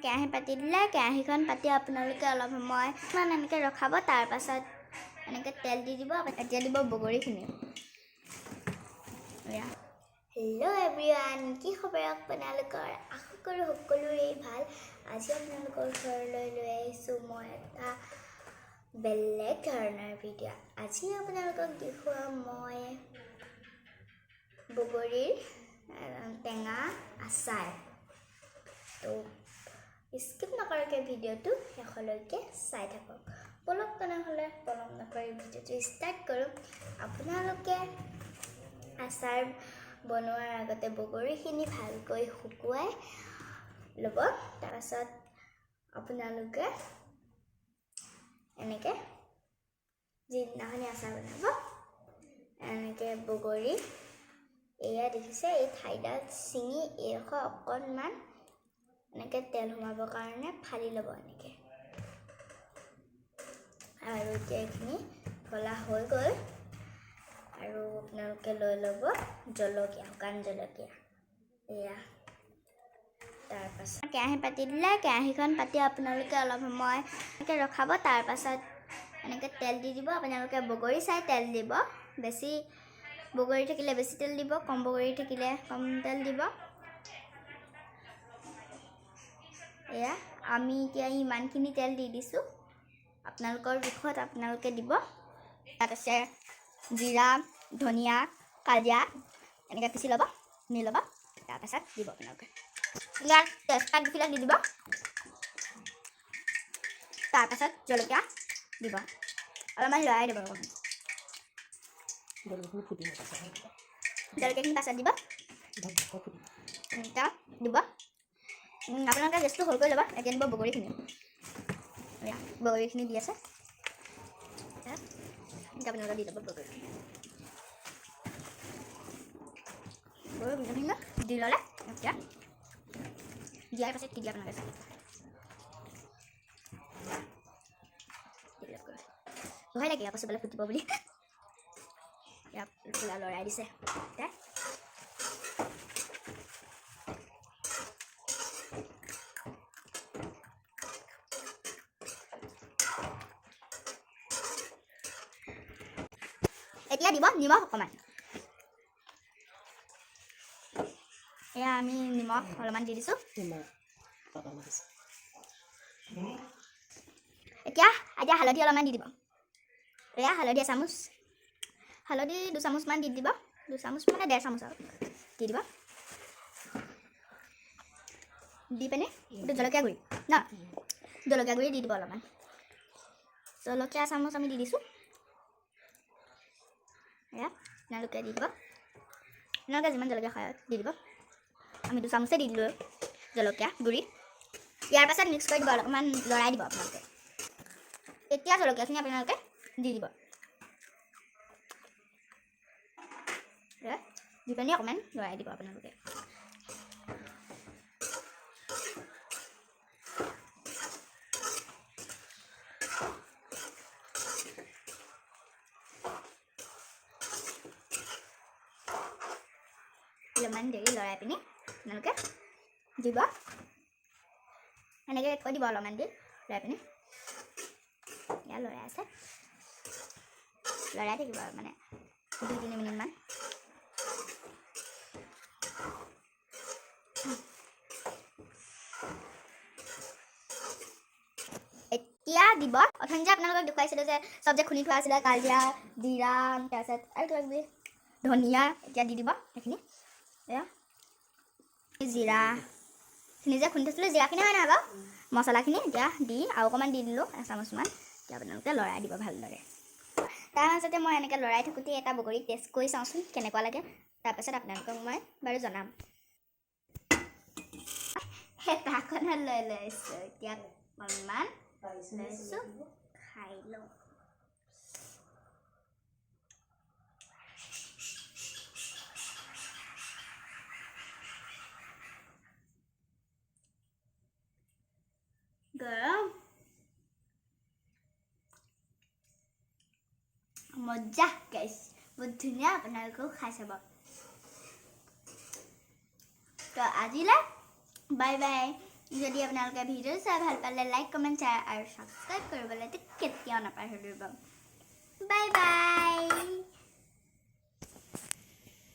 কেৰাহী পাতি দিলে কেৰাহীখন পাতি আপোনালোকে অলপ সময় এনেকৈ ৰখাব তাৰপাছত এনেকৈ তেল দি দিব এতিয়া দিব বগৰীখিনি হেল্ল' এভৰিৱান কি খবৰ আপোনালোকৰ আশা কৰোঁ সকলোৰে ভাল আজি আপোনালোকৰ ঘৰলৈ লৈ আহিছোঁ মই এটা বেলেগ ধৰণৰ ভিডিঅ' আজি আপোনালোকক দেখুৱাম মই বগৰীৰ টেঙা আচাৰ তো স্কিপ নকৰাকৈ ভিডিঅ'টো শেষলৈকে চাই থাকক পলক তেনেহ'লে পলম নকৰি ভিডিঅ'টো ষ্টাৰ্ট কৰোঁ আপোনালোকে আচাৰ বনোৱাৰ আগতে বগৰীখিনি ভালকৈ শুকুৱাই ল'ব তাৰপাছত আপোনালোকে এনেকৈ যিদিনাখনি আচাৰ বনাব এনেকৈ বগৰী এয়া দেখিছে এই ঠাইডাল ছিঙি এইডোখৰ অকণমান এনেকৈ তেল সোমাবৰ কাৰণে ফালি ল'ব এনেকৈ আৰু এতিয়া এইখিনি ফলা হৈ গ'ল আৰু আপোনালোকে লৈ ল'ব জলকীয়া শুকান জলকীয়া এয়া তাৰপাছত কেৰাহী পাতি দিলে কেৰাহীখন পাতি আপোনালোকে অলপ সময় এনেকৈ ৰখাব তাৰপাছত এনেকৈ তেল দি দিব আপোনালোকে বগৰী চাই তেল দিব বেছি বগৰী থাকিলে বেছি তেল দিব কম বগৰী থাকিলে কম তেল দিব এয়া আমি এতিয়া ইমানখিনি তেল দি দিছোঁ আপোনালোকৰ জোখত আপোনালোকে দিব তাত আছে জিৰা ধনিয়া কাজিয়া এনেকৈ পিচি ল'ব নি ল'ব তাৰপাছত দিব আপোনালোকে ইয়াত তেজপাত দুখিলা দি দিব তাৰপাছত জলকীয়া দিব অলপমান লৰাই দিব জলকীয়াখিনি পাছত দিব এতিয়া দিব আপোনালোকে গেছটো সৰু কৰি ল'ব এতিয়া দিব বগৰীখিনি বগৰীখিনি দি আছে এতিয়া আপোনালোকে দি ল'ব বগৰীখিনি দি ল'লে এতিয়া দিয়াৰ পাছত কি দিয়ে আপোনালোকে ভয় লাগে আকৌ চবলৈ ফুটিব বুলি ইয়াক পুৰা লৰাই দিছে এতিয়া দিব নিমখ অকণমান এয়া আমি নিমখ অলপমান দি দিছোঁ এতিয়া হালধি অলপমান দি দিব এয়া হালধি এচামুচ হালধি 2 চামুচমান দি দিব 2 চামুচ মানে 1.5 চামুচ আৰু দি দিব দি পিনে এইটো জলকীয়া গুড়ি ন জলকীয়া গুড়ি দি দিব অলপমান জলকীয়া চামুচ আমি দি দিছোঁ এয়া আপোনালোকে দি দিব আপোনালোকে যিমান জলকীয়া খায় দি দিব আমি 2 চামুচে দি দিলোঁ জলকীয়া গুড়ি ইয়াৰ পাছত মিক্স কৰি দিব অলপমান লৰাই দিব আপোনালোকে এতিয়া জলকীয়াখিনি আপোনালোকে দি দিব দি পিনে অকণমান লৰাই দিব আপোনালোকে অলপমান দেৰি লৰাই পিনি আপোনালোকে দিব এনেকৈ কৈ দিব অলপমান দেৰি লৰাই পিনি এয়া লৰাই আছে লৰাই থাকিব মানে 2-3 মিনিটমান এতিয়া দিব অথনি যে আপোনালোকক দেখুৱাইছিলোঁ যে চব যে খুন্দি থোৱা আছিলে কাজিয়া জিৰা তাৰপিছত আৰু কিবা কিবি ধনিয়া এতিয়া দি দিব সেইখিনি এয়া জিৰাখিনি যে খুন্দি থৈছিলোঁ জিৰাখিনি হয় নহয় বাৰু মছলাখিনি এতিয়া দি আৰু অকণমান দি দিলোঁ 1 চামুচমান এতিয়া আপোনালোকে লৰাই দিব ভালদৰে তাৰ মাজতে মই এনেকৈ লৰাই থাকোঁতে এটা বগৰী টেষ্ট কৰি চাওঁচোন কেনেকুৱা লাগে তাৰপাছত আপোনালোকক মই বাৰু জনাম হেতাখনত লৈ লৈছোঁ এতিয়া অকণমান লৈছোঁ খাই লওঁ গৰম মজা গাইছ বহুত ধুনীয়া আপোনালোকেও খাই চাব তো আজিলৈ বাই বাই যদি আপোনালোকে ভিডিঅ' চাই ভাল পালে লাইক কমেণ্ট শ্বেয়াৰ আৰু ছাবস্ক্ৰাইব কৰিবলৈ কেতিয়াও নাপাহৰিব বাই বাই